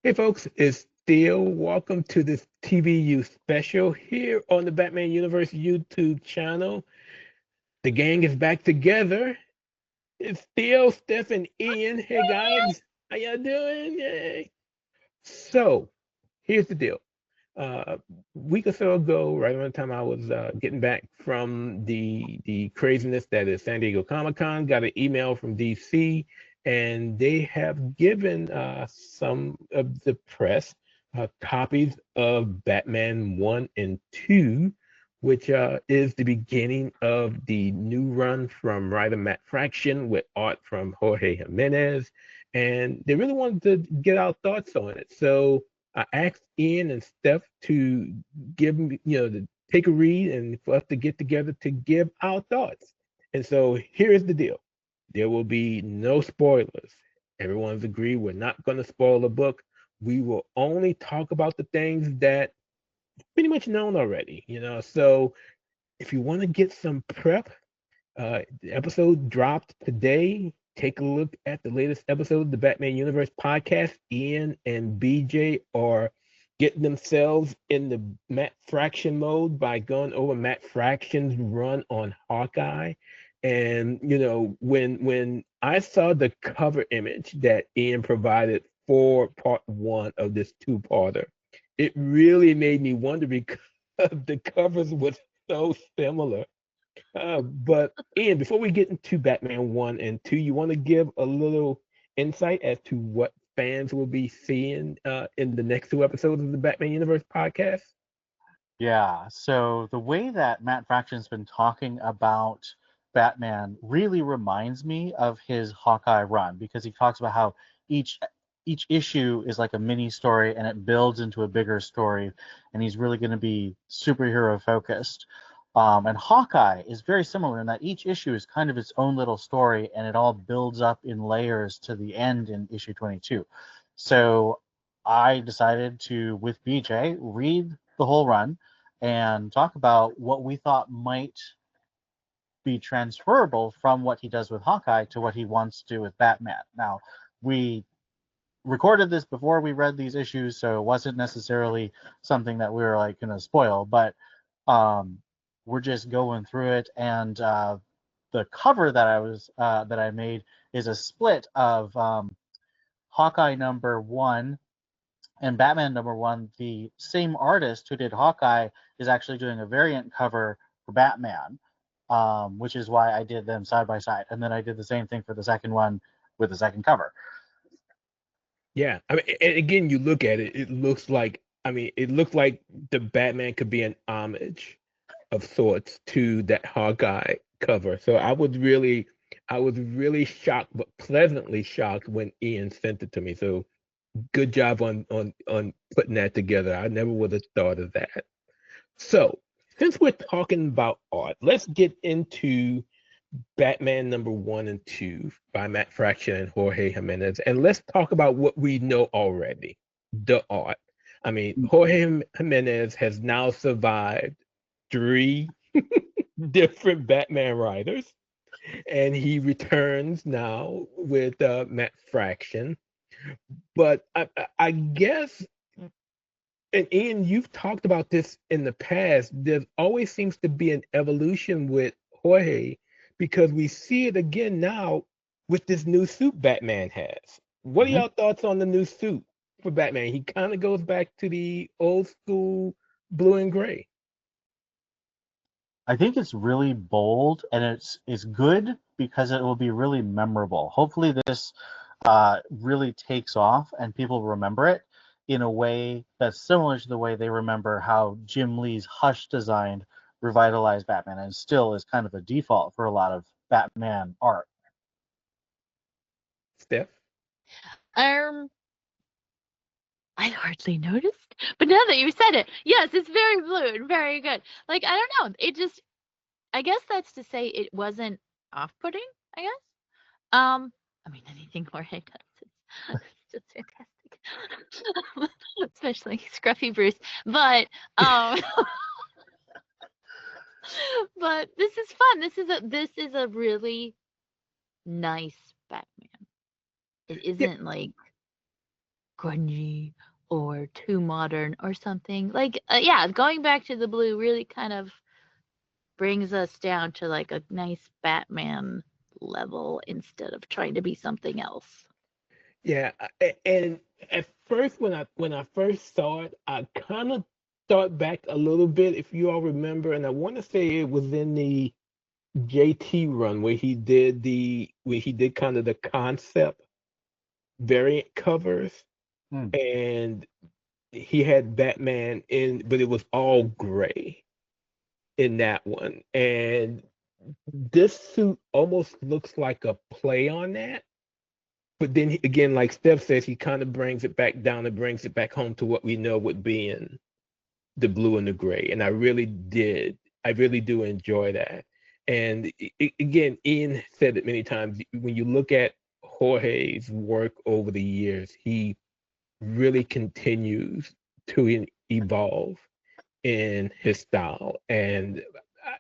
Hey folks, it's Theo. Welcome to this TBU special here on the Batman Universe YouTube channel. The gang is back together. It's Theo, Steph, and Ian. Hey guys, how y'all doing? Yay. So, here's the deal. A week or so ago, right around the time I was getting back from the craziness that is San Diego Comic-Con, got an email from DC, and they have given some of the press copies of Batman 1 and 2, which is the beginning of the new run from writer Matt Fraction with art from Jorge Jimenez, and they really wanted to get our thoughts on it. So I asked Ian and Steph to give me, to take a read and for us to get together to give our thoughts. And so here's the deal. There will be no spoilers. Everyone's agreed we're not going to spoil the book. We will only talk about the things that pretty much known already. So if you want to get some prep, the episode dropped today. Take a look at the latest episode of the Batman Universe podcast. Ian and BJ are getting themselves in the Matt Fraction mode by going over Matt Fraction's run on Hawkeye. And when I saw the cover image that Ian provided for part one of this two-parter, it really made me wonder because the covers were so similar. But Ian, before we get into Batman 1 and 2, you want to give a little insight as to what fans will be seeing in the next two episodes of the Batman Universe podcast? Yeah, so the way that Matt Fraction's been talking about Batman really reminds me of his Hawkeye run because he talks about how each each issue is like a mini story and it builds into a bigger story, and he's really going to be superhero focused. And Hawkeye is very similar in that each issue is kind of its own little story and it all builds up in layers to the end in issue 22. So I decided to, with BJ, read the whole run and talk about what we thought might be transferable from what he does with Hawkeye to what he wants to do with Batman. Now, we recorded this before we read these issues, so it wasn't necessarily something that we were like going to spoil, but um, we're just going through it. And the cover that I made is a split of Hawkeye #1 and Batman #1. The same artist who did Hawkeye is actually doing a variant cover for Batman, which is why I did them side by side. And then I did the same thing for the second one with the second cover. Yeah, I mean, and again, you look at it, it looks like the Batman could be an homage of sorts to that Hawkeye cover. So I was really shocked, but pleasantly shocked when Ian sent it to me. So good job on putting that together. I never would have thought of that. So since we're talking about art, let's get into Batman #1 and 2 by Matt Fraction and Jorge Jimenez, and let's talk about what we know already, the art. I mean, Jorge Jimenez has now survived three different Batman writers, and he returns now with Matt Fraction. But I guess, and Ian, you've talked about this in the past. There always seems to be an evolution with Jorge because we see it again now with this new suit Batman has. What are Mhm. y'all thoughts on the new suit for Batman? He kind of goes back to the old school blue and gray. I think it's really bold and it's good because it will be really memorable. Hopefully, this really takes off and people remember it in a way that's similar to the way they remember how Jim Lee's Hush designed revitalized Batman and still is kind of the default for a lot of Batman art. Steph? Um, I hardly noticed, but now that you said it, yes, it's very blue and very good. Like I don't know, I guess that's to say it wasn't off-putting. I guess. I mean anything Jorge does, it's just fantastic, especially Scruffy Bruce. But but this is fun. This is a really nice Batman. It Yeah, isn't like grungy or too modern or something. Like, yeah, going back to the blue really kind of brings us down to like a nice Batman level instead of trying to be something else. Yeah, and at first when I first saw it, I kind of thought back a little bit, if you all remember, and I want to say it was in the JT run where he did kind of the concept variant covers, Hmm. and he had Batman in, but it was all gray in that one, and this suit almost looks like a play on that. But then again, like Steph says, he kind of brings it back down and brings it back home to what we know would be in the blue and the gray. And I really did. I really do enjoy that. And again, Ian said it many times. When you look at Jorge's work over the years, he really continues to evolve in his style. And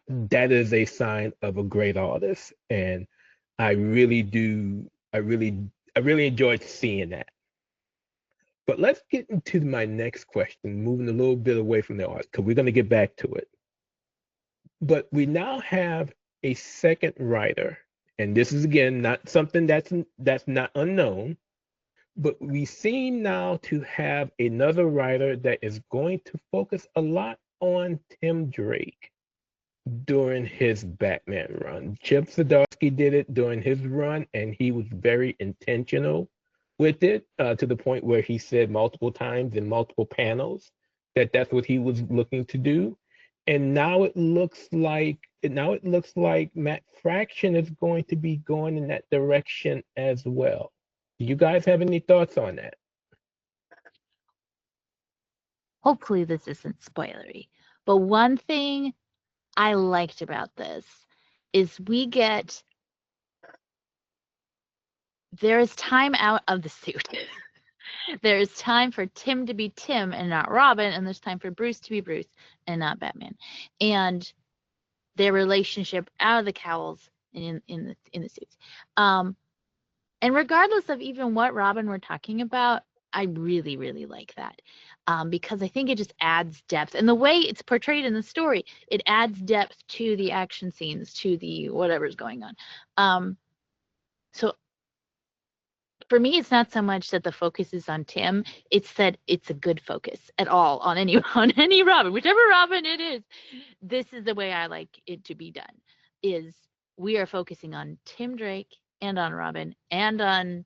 that is a sign of a great artist. And I really do, I really enjoyed seeing that. But let's get into my next question, moving a little bit away from the art, because we're going to get back to it. But we now have a second writer, and this is again not something that's not unknown, but we seem now to have another writer that is going to focus a lot on Tim Drake during his Batman run. Chip Zdarsky did it during his run, and he was very intentional with it, to the point where he said multiple times in multiple panels that that's what he was looking to do. And now it looks like Matt Fraction is going to be going in that direction as well. Do you guys have any thoughts on that? Hopefully, this isn't spoilery. But one thing I liked about this is there is time out of the suit. There is time for Tim to be Tim and not Robin, and there's time for Bruce to be Bruce and not Batman. And their relationship out of the cowls and in the suits. And regardless of even what Robin we're talking about, I really, really like that. Because I think it just adds depth. And the way it's portrayed in the story, it adds depth to the action scenes, to the whatever's going on. So for me, it's not so much that the focus is on Tim, it's that it's a good focus at all on any on any Robin, whichever Robin it is. This is the way I like it to be done. Is we are focusing on Tim Drake and on Robin and on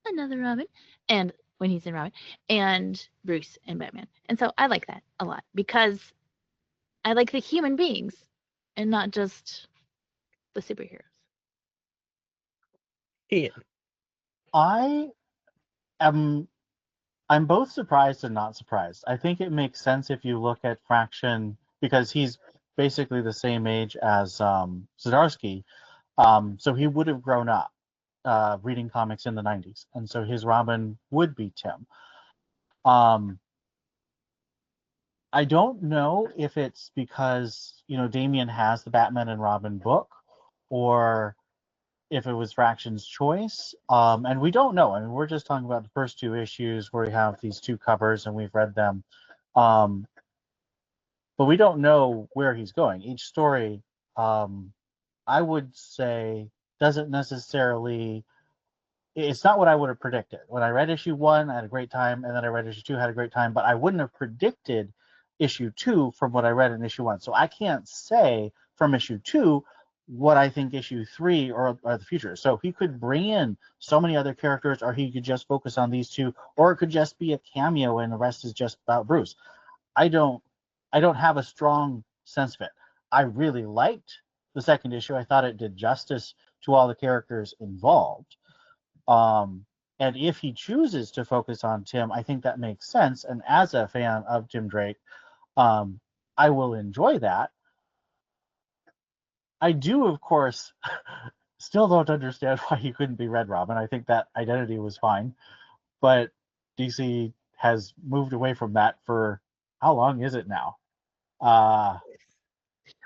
another Robin and when he's in Robin and Bruce and Batman. And so I like that a lot because I like the human beings and not just the superheroes. Ian. I am I'm both surprised and not surprised. I think it makes sense if you look at Fraction because he's basically the same age as Zdarsky. So he would have grown up reading comics in the 90s. And so his Robin would be Tim. I don't know if it's because, Damian has the Batman and Robin book or if it was Fraction's choice. And we don't know. I mean, we're just talking about the first two issues where we have these two covers and we've read them. But we don't know where he's going. Each story, I would say, doesn't necessarily. It's not what I would have predicted. When I read issue 1, I had a great time, and then I read issue 2, had a great time, but I wouldn't have predicted issue 2 from what I read in issue 1. So I can't say from issue 2 what I think issue 3 or the future. So he could bring in so many other characters, or he could just focus on these two, or it could just be a cameo and the rest is just about Bruce. I don't have a strong sense of it. I really liked the second issue. I thought it did justice to all the characters involved. And if he chooses to focus on Tim, I think that makes sense. And as a fan of Tim Drake, I will enjoy that. I do, of course, still don't understand why he couldn't be Red Robin. I think that identity was fine. But DC has moved away from that for how long is it now?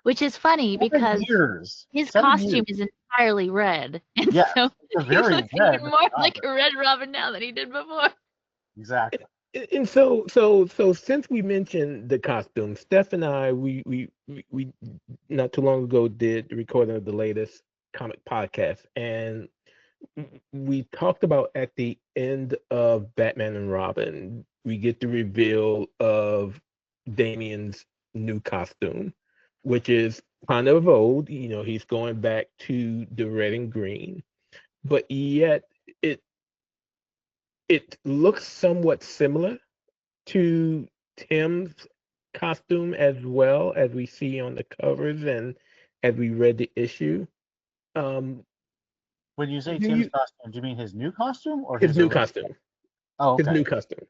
Which is funny because years. his 7 years. costume is entirely red. And Yeah, so it's a he very looks red even more Robin. like a Red Robin now than he did before. Exactly. And so since we mentioned the costume, Steph and I, we not too long ago did the recording of the latest comic podcast, and we talked about at the end of Batman and Robin, we get the reveal of Damian's new costume, which is kind of old. He's going back to the red and green, but yet it it looks somewhat similar to Tim's costume as well as we see on the covers and as we read the issue. Um, When you say do Tim's you costume, do you mean his new costume or his his new original? costume? Oh, His okay. new costume.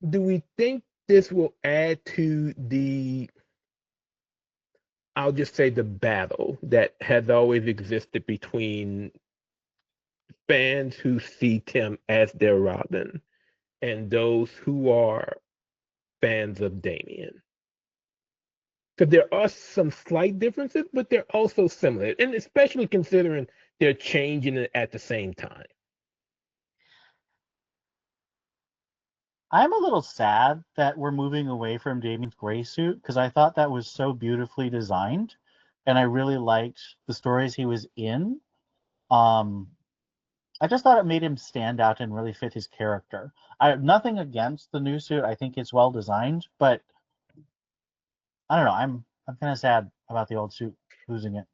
Do we think this will add to the, I'll just say, the battle that has always existed between fans who see Tim as their Robin and those who are fans of Damian? Because there are some slight differences, but they're also similar, and especially considering they're changing it at the same time. I'm a little sad that we're moving away from Damien's gray suit because I thought that was so beautifully designed, and I really liked the stories he was in. Um, I just thought it made him stand out and really fit his character. I have nothing against the new suit. I think it's well designed, but I don't know. I'm kind of sad about the old suit losing it.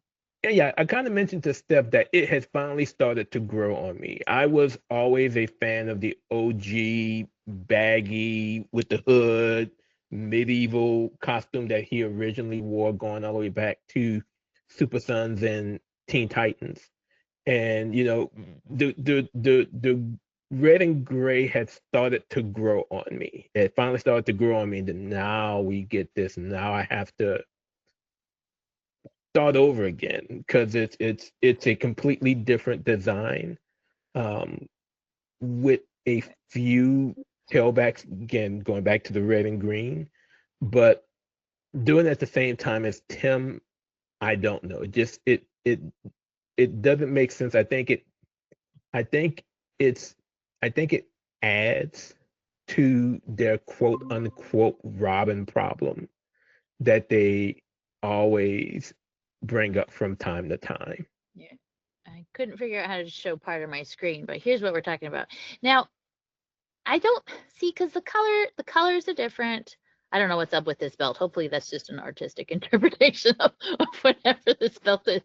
Yeah, I kind of mentioned to Steph that it has finally started to grow on me. I was always a fan of the OG baggy with the hood medieval costume that he originally wore, going all the way back to Super Sons and Teen Titans. And the red and gray had started to grow on me. It finally started to grow on me. And now we get this. Now I have to start over again because it's a completely different design, um, with a few tailbacks, again going back to the red and green, but doing it at the same time as Tim. I don't know. It just it doesn't make sense. I think it's I think it adds to their quote unquote Robin problem that they always bring up from time to time. Yeah. I couldn't figure out how to show part of my screen, but here's what we're talking about. Now, I don't see because the colors are different. I don't know what's up with this belt. Hopefully that's just an artistic interpretation of whatever this belt is.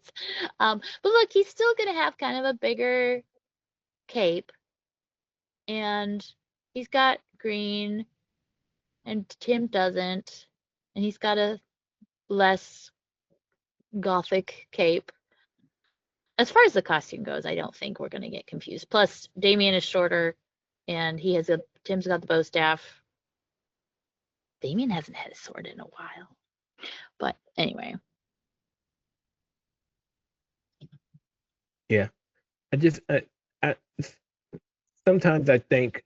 But look, he's still gonna have kind of a bigger cape, and he's got green, and Tim doesn't, and he's got a less gothic cape. As far as the costume goes, I don't think we're gonna get confused. Plus, Damien is shorter, and Tim's got the bow staff. Damien hasn't had a sword in a while. But anyway. Yeah, I just I sometimes I think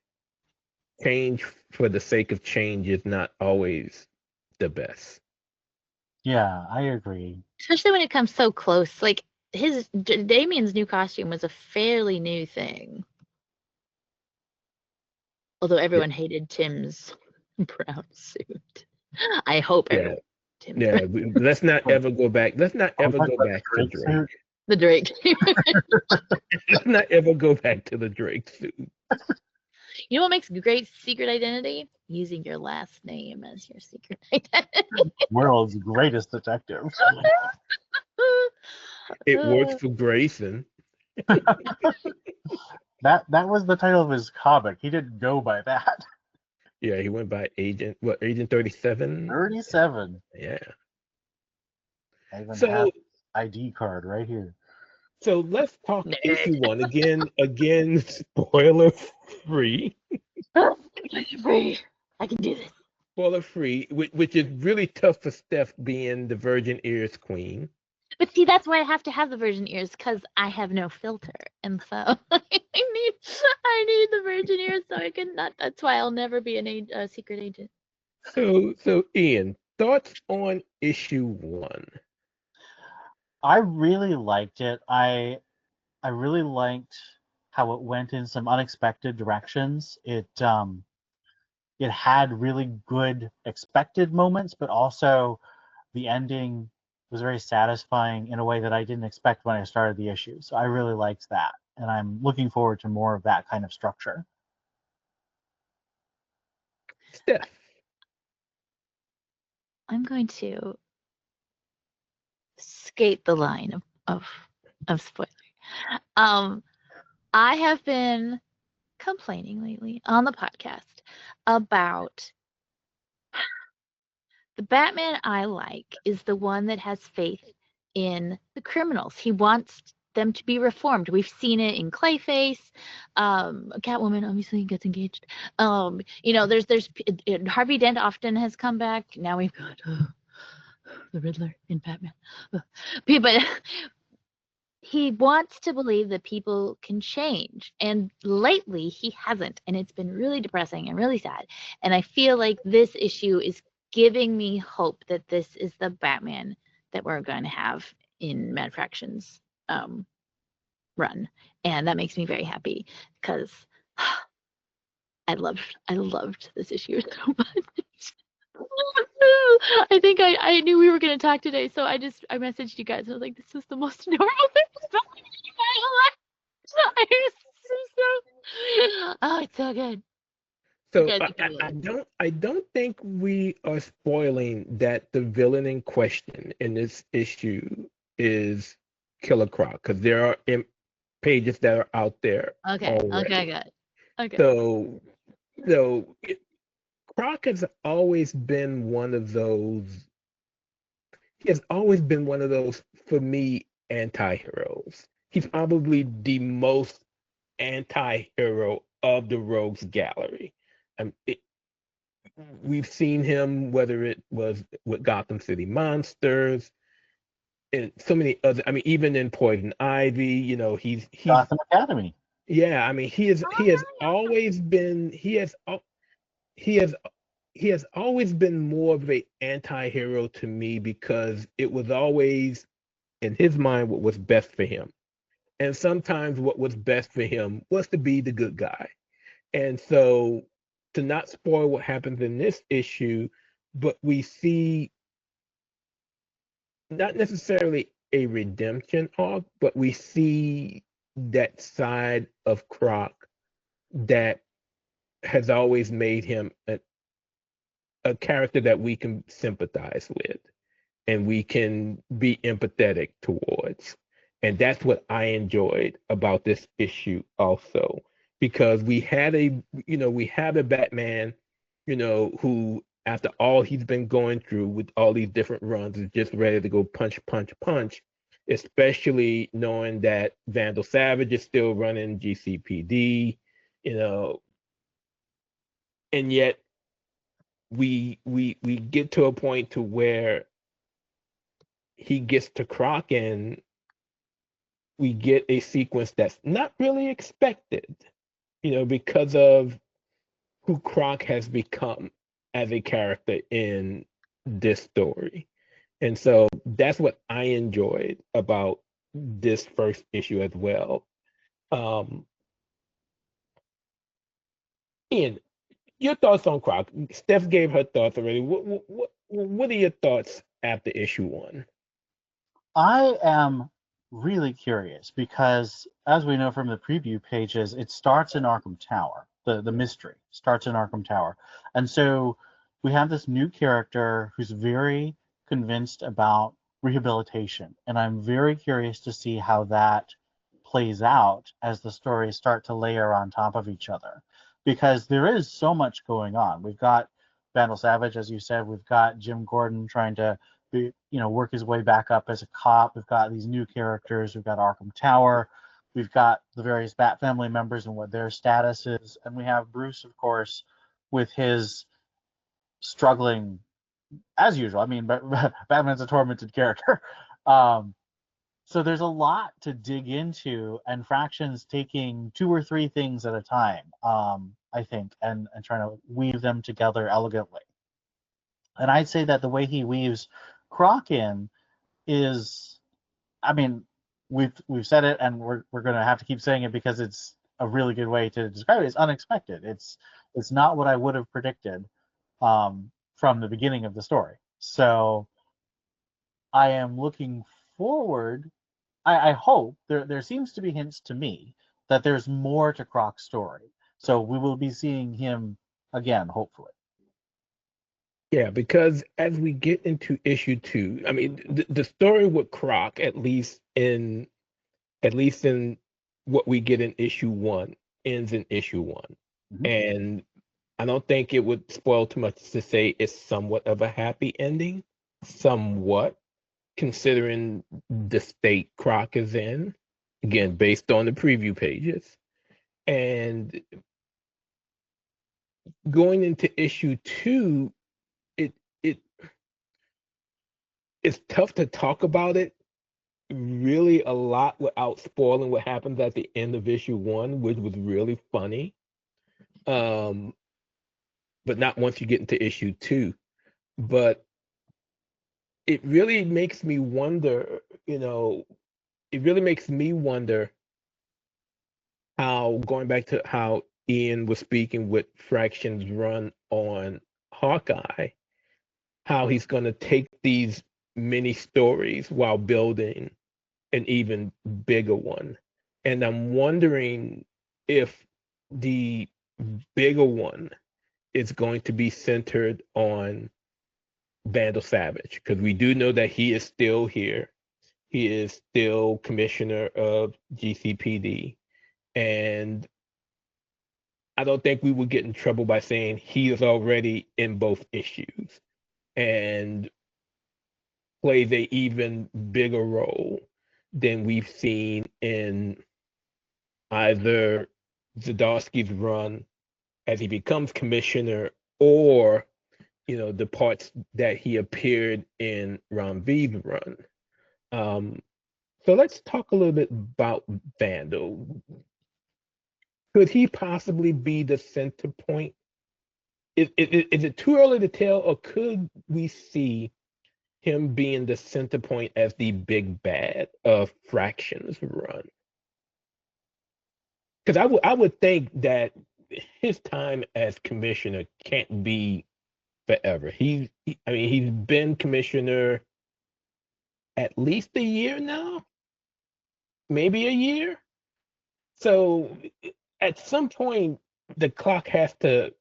change for the sake of change is not always the best. Yeah, I agree. Especially when it comes so close. Like Damien's new costume was a fairly new thing. Although Yeah, everyone hated Tim's brown suit. I hope yeah, everyone Tim's yeah. Let's not Wait, ever go back. Let's not are we ever talking go about the back to Drake Drake. suit? the Drake. Let's not ever go back to the Drake suit. You know what makes great secret identity? Using your last name as your secret identity. World's greatest detective. It works for Grayson. That was the title of his comic. He didn't go by that. Yeah, he went by Agent 37. 37. Yeah. I even have So ID card right here. so let's talk Nerd. issue one again. Again, spoiler free. I can do this. Spoiler free, which is really tough for Steph being the Virgin Ears queen. But see, that's why I have to have the virgin ears because I have no filter, and so I need the virgin ears so I can not. That's why I'll never be a secret agent. So Ian, thoughts on issue one? I really liked it. I really liked how it went in some unexpected directions. It had really good expected moments, but also the ending was very satisfying in a way that I didn't expect when I started the issue. So I really liked that, and I'm looking forward to more of that kind of structure. Steph. I'm going to skate the line of spoiler. Um, I have been complaining lately on the podcast about the Batman I like is the one that has faith in the criminals. He wants them to be reformed. We've seen it in Clayface. Catwoman obviously gets engaged. There's Harvey Dent often has come back. Now we've got the Riddler in Batman. But he wants to believe that people can change. And lately he hasn't. And it's been really depressing and really sad. And I feel like this issue is giving me hope that this is the Batman that we're going to have in Mad Fraction's run. And that makes me very happy because I loved this issue so much. I think I knew we were going to talk today, so I messaged you guys. I was like, this is the most normal thing in my life. Oh, it's so good. So You guys are I don't think we are spoiling that the villain in question in this issue is Killer Croc, because there are pages that are out there okay. already. Okay, good. Okay. So Croc has always been one of those. He has always been one of those, for me, anti-heroes. He's probably the most anti-hero of the rogues gallery. We've seen him, whether it was with Gotham City Monsters and so many other. I mean, even in Poison Ivy, he's Gotham Academy. yeah. I mean, he has always been he has always been more of a anti-hero to me, because it was always in his mind what was best for him, and sometimes what was best for him was to be the good guy. And so, to not spoil what happens in this issue, but we see not necessarily a redemption arc, but we see that side of Croc that has always made him a character that we can sympathize with and we can be empathetic towards. And that's what I enjoyed about this issue also, because we have a Batman, who, after all he's been going through with all these different runs, is just ready to go punch, punch, punch, especially knowing that Vandal Savage is still running GCPD, and yet we get to a point to where he gets to Croc, and we get a sequence that's not really expected, because of who Croc has become as a character in this story. And so that's what I enjoyed about this first issue as well. Ian, your thoughts on Croc? Steph gave her thoughts already. What are your thoughts after issue 1? I am really curious because, as we know from the preview pages, it starts in Arkham Tower. The mystery starts in Arkham Tower. And so we have this new character who's very convinced about rehabilitation. And I'm very curious to see how that plays out as the stories start to layer on top of each other. Because there is so much going on. We've got Vandal Savage, as you said. We've got Jim Gordon trying to work his way back up as a cop. We've got these new characters. We've got Arkham Tower. We've got the various Bat family members and what their status is. And we have Bruce, of course, with his struggling, as usual. I mean, Batman's a tormented character. So there's a lot to dig into, and Fraction's taking 2 or 3 things at a time, I think, and trying to weave them together elegantly. And I'd say that the way he weaves Croc in is, I mean, we've said it, and we're gonna have to keep saying it because it's a really good way to describe it. It's unexpected. It's not what I would have predicted from the beginning of the story. So I am looking forward. I hope there seems to be hints to me that there's more to Croc's story. So we will be seeing him again, hopefully. Yeah, because as we get into issue 2, I mean, the story with Croc, at least in what we get in issue 1, ends in issue 1. Mhm. And I don't think it would spoil too much to say it's somewhat of a happy ending, somewhat, considering the state Croc is in, again, based on the preview pages. And going into issue 2, it it it's tough to talk about it really a lot without spoiling what happens at the end of issue 1, which was really funny. Um, but not once you get into issue 2. But it really makes me wonder, it really makes me wonder how, going back to how Ian was speaking with Fraction's run on Hawkeye, how he's going to take these mini stories while building an even bigger one. And I'm wondering if the bigger one is going to be centered on Vandal Savage, because we do know that he is still here. He is still commissioner of GCPD. And I don't think we would get in trouble by saying he is already in both issues and plays a even bigger role than we've seen in either Zdarsky's run as he becomes commissioner, or the parts that he appeared in Ron V's run. So let's talk a little bit about Vandal. Could he possibly be the center point? Is it too early to tell, or could we see him being the center point as the big bad of Fraction's run? Because I would think that his time as commissioner can't be forever. I mean, he's been commissioner at least a year now, maybe a year. So at some point, the clock has to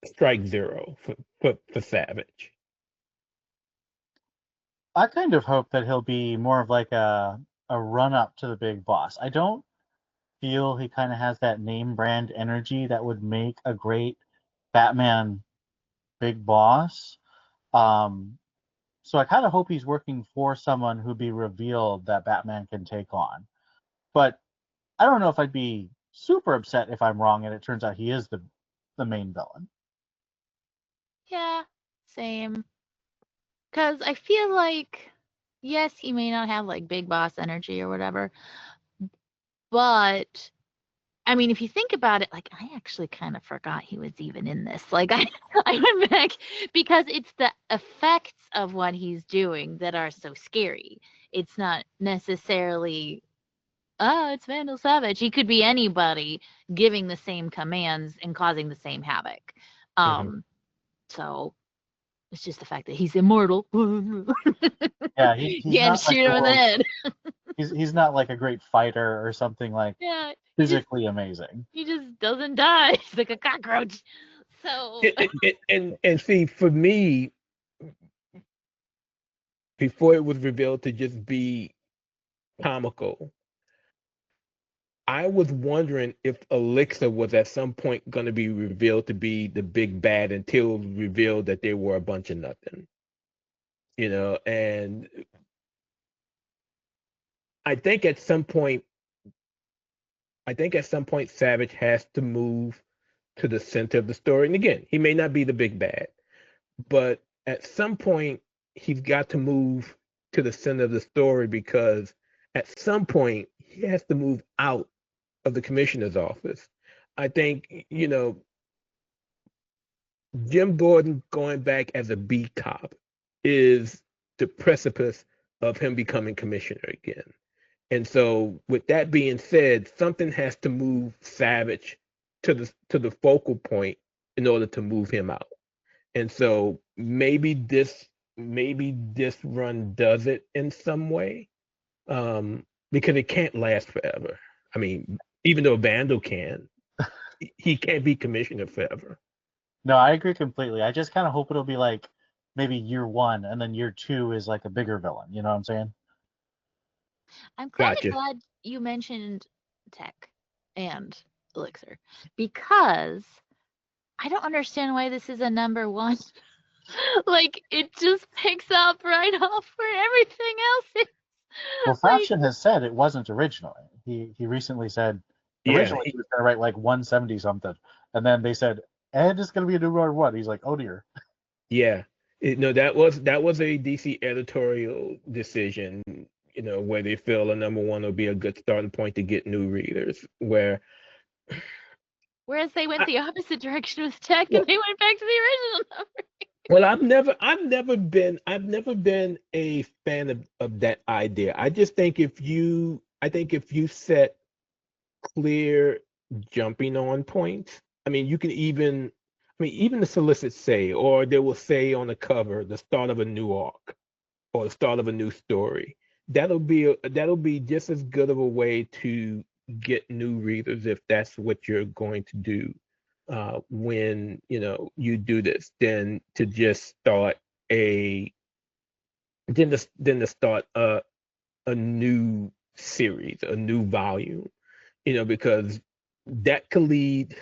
strike zero for Savage. I kind of hope that he'll be more of like a run up to the big boss. I don't feel he kind of has that name brand energy that would make a great Batman big boss. Um, so I kind of hope he's working for someone who'd be revealed that Batman can take on. But I don't know if I'd be super upset if I'm wrong and it turns out he is the main villain. Yeah, same. Because I feel like, yes, he may not have like big boss energy or whatever, but I mean, if you think about it, like I actually kind of forgot he was even in this. Like I went back because it's the effects of what he's doing that are so scary. It's not necessarily, oh, it's Vandal Savage. He could be anybody giving the same commands and causing the same havoc. Mhm. So it's just the fact that he's immortal. Yeah, he's Can't not like shoot the him in the world. head. He's not like a great fighter or something like Yeah, physically amazing. he just doesn't die. He's like a cockroach. So And see, for me, before it was revealed to just be comical, I was wondering if Elixir was at some point going to be revealed to be the big bad, until it was revealed that they were a bunch of nothing. And I think at some point, Savage has to move to the center of the story. And again, he may not be the big bad, but at some point, he's got to move to the center of the story, because at some point, he has to move out of the commissioner's office. I think, Jim Gordon going back as a B cop is the precipice of him becoming commissioner again. And so, with that being said, something has to move Savage to the focal point in order to move him out. And so maybe this run does it in some way, because it can't last forever. I mean, even though Vandal can, he can't be commissioner forever. No, I agree completely. I just kind of hope it'll be like maybe year one, and then year two is like a bigger villain. You know what I'm saying? I'm kind of Gotcha. glad you mentioned Tech and Elixir, because I don't understand why this is a number one. Like, it just picks up right off where everything else is. Well, Like, Fraction has said it wasn't originally. He recently said Yeah, originally he was going to write like 170 something, and then they said and it's going to be a new number one. He's like, oh dear. yeah. No, that was a DC editorial decision. Where they feel a number one will be a good starting point to get new readers. whereas they went the opposite direction with Tech, Well, and they went back to the original number. well, I've never been a fan of that idea. I think if you set clear jumping on points, I mean, you can even, I mean, even the solicit say, or they will say on the cover, the start of a new arc or the start of a new story. That'll be just as good of a way to get new readers if that's what you're going to do, when you do this, than to just start a then to start a new series, a new volume, because that could lead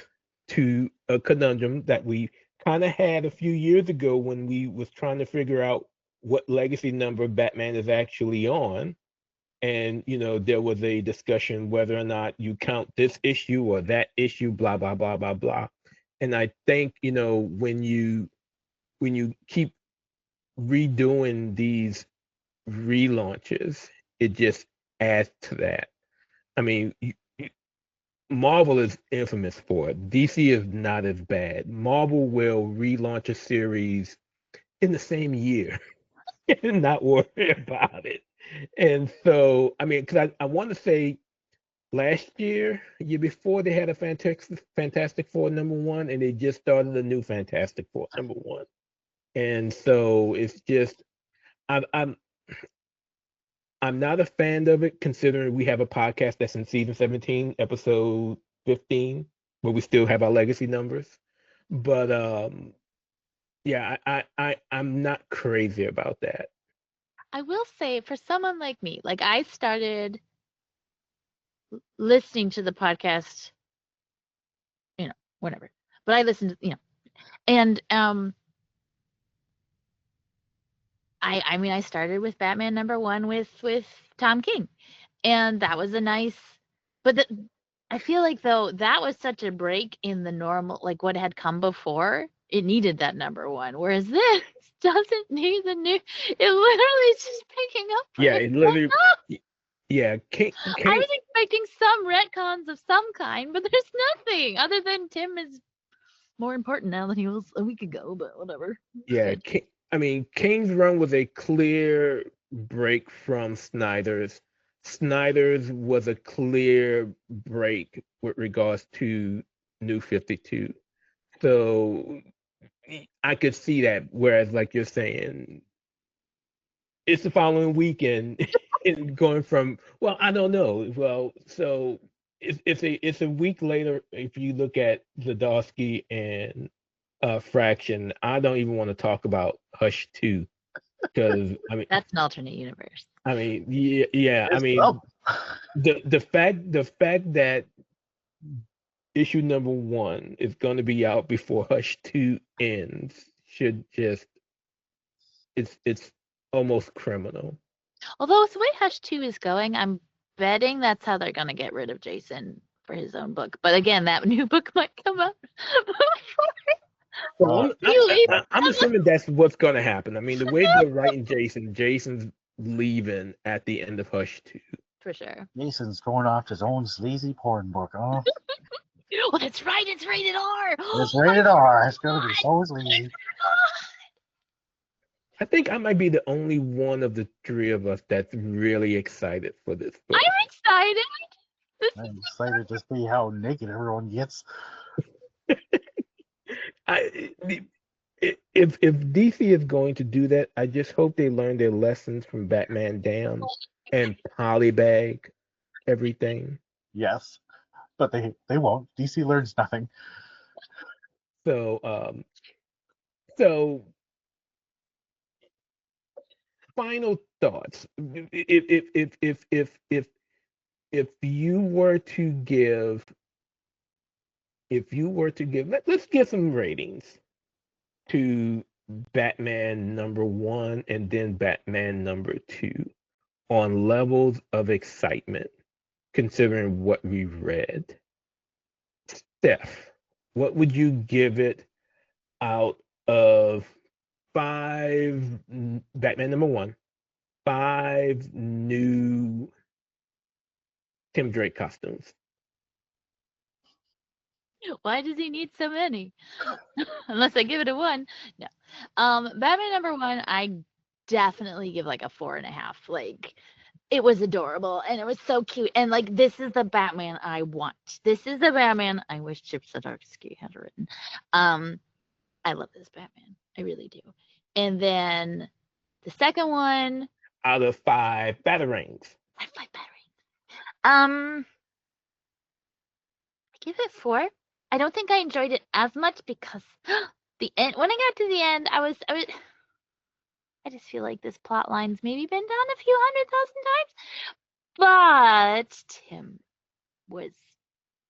to a conundrum that we kind of had a few years ago when we was trying to figure out what legacy number Batman is actually on. And there was a discussion whether or not you count this issue or that issue, blah blah blah blah blah. And I think when you keep redoing these relaunches, it just adds to that. I mean, Marvel is infamous for it. DC is not as bad. Marvel will relaunch a series in the same year and not worry about it. And so, I mean, because I want to say last year before, they had a Fantastic Four number one, and they just started a new Fantastic Four number one. And so it's just, I'm I'm I'm not a fan of it, considering we have a podcast that's in season 17, episode 15, where we still have our legacy numbers. But yeah, I'm not crazy about that. I will say, for someone like me, like, I started listening to the podcast, whatever. But I listened, and I mean, I started with Batman number one with Tom King, and that was a nice. But I feel like, though, that was such a break in the normal, like what had come before. It needed that number one, whereas this doesn't need the new. It literally is just picking up Yeah, where it it left literally. off. Yeah, I was expecting some retcons of some kind, but there's nothing other than Tim is more important now than he was a week ago. But whatever. yeah, Good. I mean, King's run was a clear break from Snyder's. Snyder's was a clear break with regards to New 52. So I could see that. Whereas, like you're saying, it's the following weekend and going from, well, I don't know. Well, so it's a week later if you look at Zadowski and Fraction. I don't even want to talk about Hush 2, because That's an alternate universe. yeah. I mean, the fact that issue number one is going to be out before Hush 2 ends should just, it's almost criminal. Although with the way Hush 2 is going, I'm betting that's how they're gonna get rid of Jason for his own book. But again, that new book might come out Well, Uh, I'm assuming that's what's going to happen. I mean, the way they're writing Jason's leaving at the end of Hush 2. for sure. Jason's going off his own sleazy porn book. Oh, Oh, that's right. It's rated R. it's Oh my rated R. It's gonna be God. so sleazy. I think I might be the only one of the three of us that's really excited for this book. I'm excited. This I'm excited to see how naked everyone gets. I if DC is going to do that, I just hope they learn their lessons from Batman Damned and polybag everything. Yes, but they won't. DC learns nothing. So so final thoughts. If you were to give let's give some ratings to Batman number 1 and then Batman number 2 on levels of excitement, considering what we've read. Steph, what would you give it out of 5 Batman number 1, 5 new Tim Drake costumes? Why does he need so many? Unless I give it a 1. No. Batman number 1, I definitely give like a 4.5. Like, it was adorable and it was so cute. And like, this is the Batman I want. This is the Batman I wish Chip Zdarsky had written. I love this Batman. I really do. And then the second one, Out of 5 Batarangs. I like Battery. I give it 4. I don't think I enjoyed it as much because the end. When I got to the end, I just feel like this plot line's maybe been done a few 100,000 times. But Tim was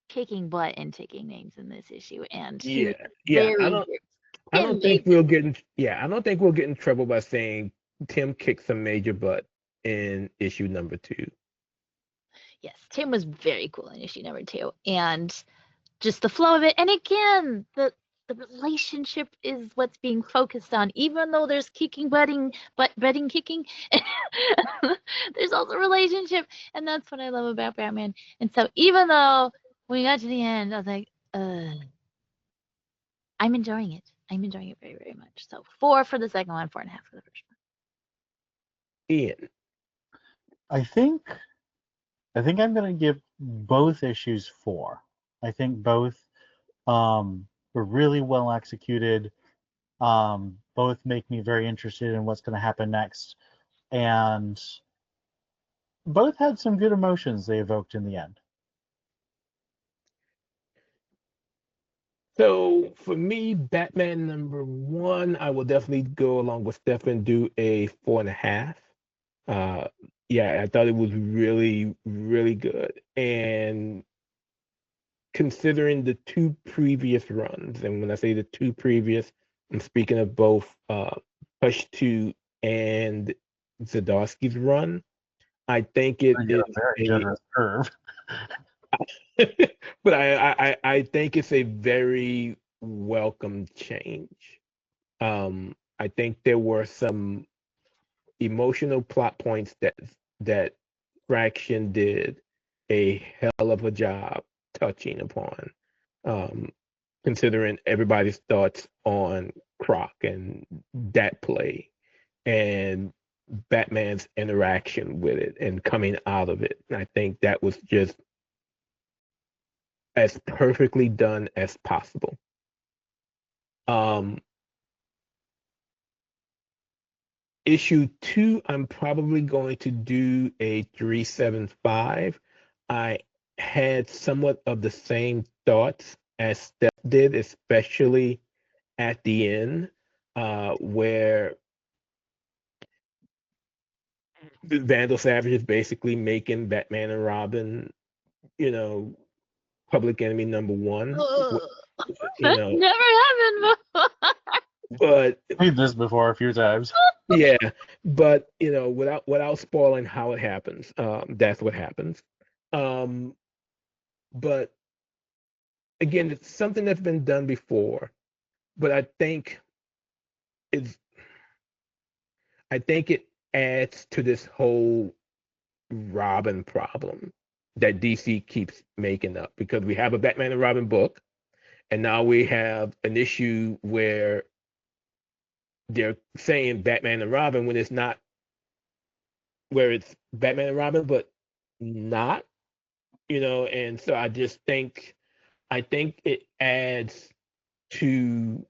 kicking butt and taking names in this issue, and he was Yeah. I very don't good. I Tim don't think made we'll get in, I don't think we'll get in trouble by saying Tim kicked some major butt in issue number 2. Yes, Tim was very cool in issue number 2, and just the flow of it. And again, the relationship is what's being focused on, even though there's kicking, butting kicking. There's also relationship, and that's what I love about Batman. And so, even though when we got to the end, I was like, I'm enjoying it. I'm enjoying it very, very much. So 4 for the second one, 4.5 for the first one. Ian. I think I'm gonna give both issues 4. I think both were really well executed. Both make me very interested in what's going to happen next, and both had some good emotions they evoked in the end. So for me, Batman number 1, I will definitely go along with Steph and do a 4.5. I thought it was really, really good. And considering the 2 previous runs, and when I say the 2 previous, I'm speaking of both Push 2 and Zdarsky's run. I think it You is got a very generous curve. but I think it's a very welcome change. I think there were some emotional plot points that Fraction did a hell of a job touching upon, considering everybody's thoughts on Croc and that play and Batman's interaction with it and coming out of it. And I think that was just as perfectly done as possible. Issue 2, I'm probably going to do a 3.75. I had somewhat of the same thoughts as Steph did, especially at the end, where the Vandal Savage is basically making Batman and Robin, public enemy number 1. That's never happened before. But Read this before a few times. yeah, but without spoiling how it happens, that's what happens. But again, it's something that's been done before, but it's I think it adds to this whole Robin problem that DC keeps making up, because we have a Batman and Robin book, and now we have an issue where they're saying Batman and Robin when it's not, where it's Batman and Robin, but not, and so I think it adds to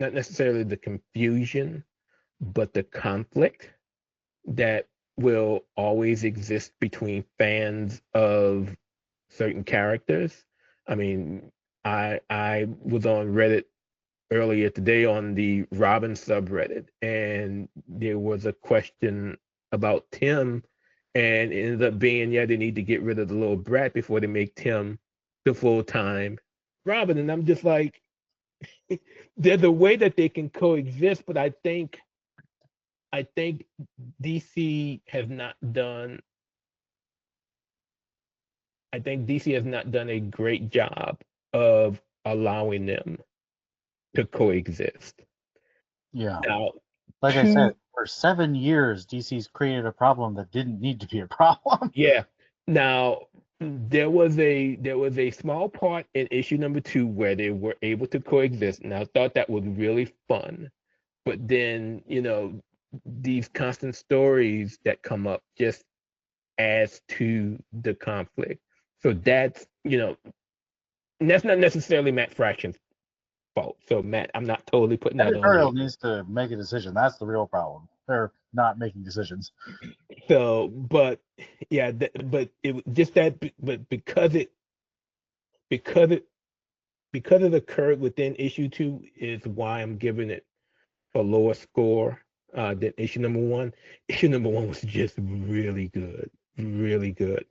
not necessarily the confusion, but the conflict that will always exist between fans of certain characters. I mean, I was on Reddit earlier today on the Robin subreddit, and there was a question about Tim, and it ended up being, yeah, they need to get rid of the little brat before they make Tim the full time Robin. And I'm just like, there's a way that they can coexist, but I think DC has not done I think DC has not done a great job of allowing them to coexist. Yeah. Now, Like I said, two, for 7 years, DC's created a problem that didn't need to be a problem. yeah. Now, there was a small part in issue number 2 where they were able to coexist, and I thought that was really fun. But then, these constant stories that come up just adds to the conflict. So that's not necessarily Matt Fraction's fault. So Matt, I'm not totally putting that on Editorial you. needs to make a decision. That's the real problem. They're not making decisions. So, but yeah, but it just that, but because it because it occurred within issue 2 is why I'm giving it a lower score than issue number 1. Issue number 1 was just really good, really good,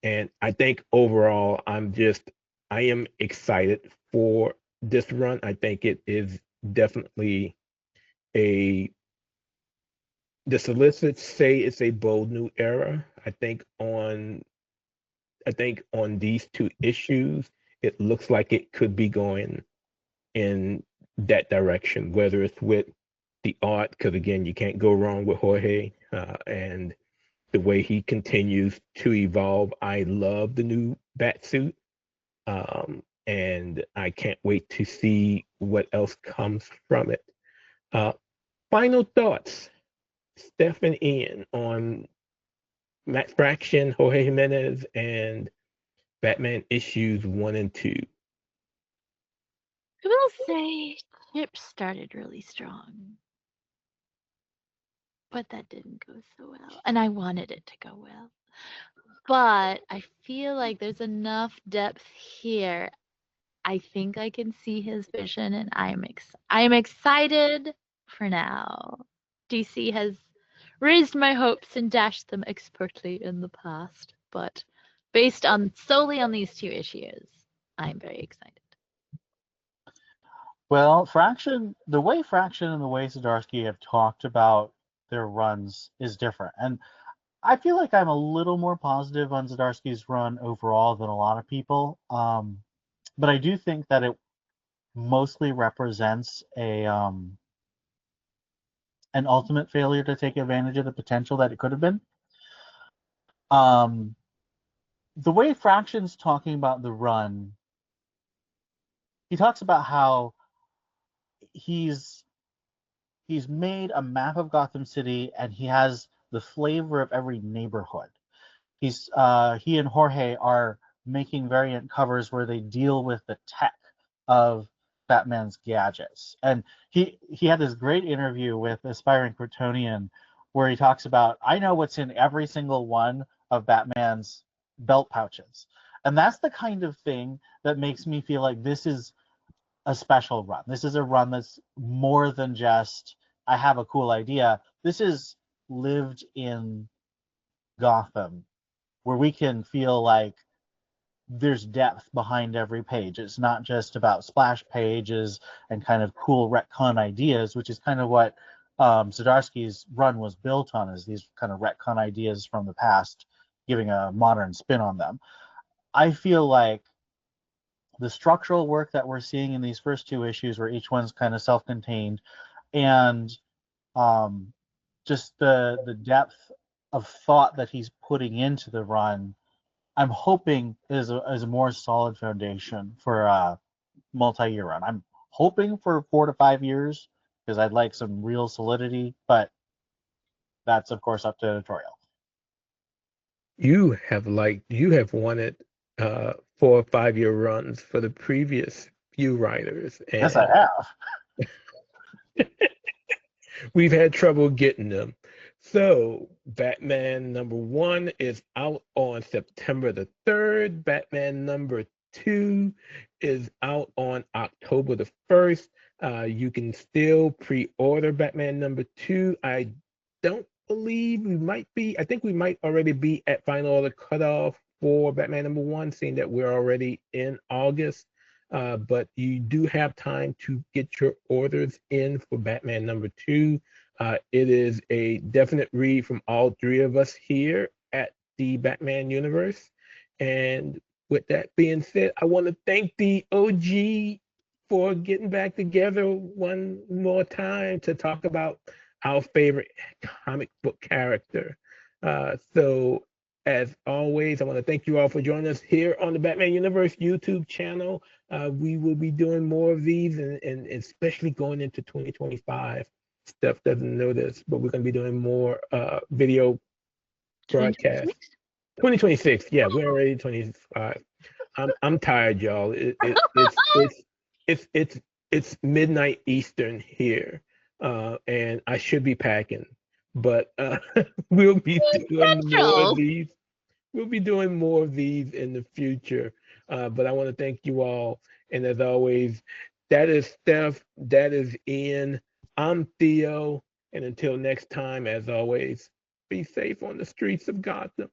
and I think overall I am excited for this run. I think it is definitely a the solicits say it's a bold new era. I think on these 2 issues, it looks like it could be going in that direction, whether it's with the art, because again, you can't go wrong with Jorge, and the way he continues to evolve. I love the new bat suit, and I can't wait to see what else comes from it. Uh, Final thoughts, Steph and Ian, on Matt Fraction, Jorge Jimenez, and Batman issues 1 and 2. I will say Chip started really strong, but that didn't go so well. And I wanted it to go well. But I feel like there's enough depth here. I think I can see his vision, and I am excited for now. DC has raised my hopes and dashed them expertly in the past, but based on solely on these 2 issues, I'm very excited. Well, the way Fraction and the way Zdarsky have talked about their runs is different. And I feel like I'm a little more positive on Zdarsky's run overall than a lot of people. But I do think that it mostly represents an ultimate failure to take advantage of the potential that it could have been. The way Fraction's talking about the run, he talks about how he's made a map of Gotham City and he has the flavor of every neighborhood. He and Jorge are making variant covers where they deal with the tech of Batman's gadgets. And he had this great interview with Aspiring Kryptonian where he talks about, I know what's in every single one of Batman's belt pouches. And that's the kind of thing that makes me feel like this is a special run. This is a run that's more than just, I have a cool idea. This is lived in Gotham where we can feel like there's depth behind every page. It's not just about splash pages and kind of cool retcon ideas, which is kind of what Zdarsky's run was built on, is these kind of retcon ideas from the past, giving a modern spin on them. I feel like the structural work that we're seeing in these first 2 issues, where each one's kind of self-contained, and just the depth of thought that he's putting into the run, I'm hoping is a more solid foundation for a multi-year run. I'm hoping for 4 to 5 years. because I'd like some real solidity, but that's of course up to editorial. You have wanted 4 or 5 year runs for the previous few writers, Yes, I and have. we've had trouble getting them. So Batman #1 is out on September the 3rd. Batman #2 is out on October the 1st. You can still pre-order Batman #2. I don't believe I think we might already be at final order cutoff for Batman #1, seeing that we're already in August. But you do have time to get your orders in for Batman #2. It is a definite read from all three of us here at the Batman universe. And with that being said, I want to thank the OG for getting back together one more time to talk about our favorite comic book character. So, as always, I want to thank you all for joining us here on the Batman Universe YouTube channel. We will be doing more of these, and especially going into 2025. Steph doesn't know this, but we're going to be doing more video broadcasts. 2026? 2026, yeah, we're already 25. I'm tired, y'all. It's midnight Eastern here, and I should be packing, but we'll be doing more of Central. these. We'll be doing more of these in the future. But I want to thank you all, and as always, that is Steph, that is Ian, I'm Theo, and until next time, as always, be safe on the streets of Gotham.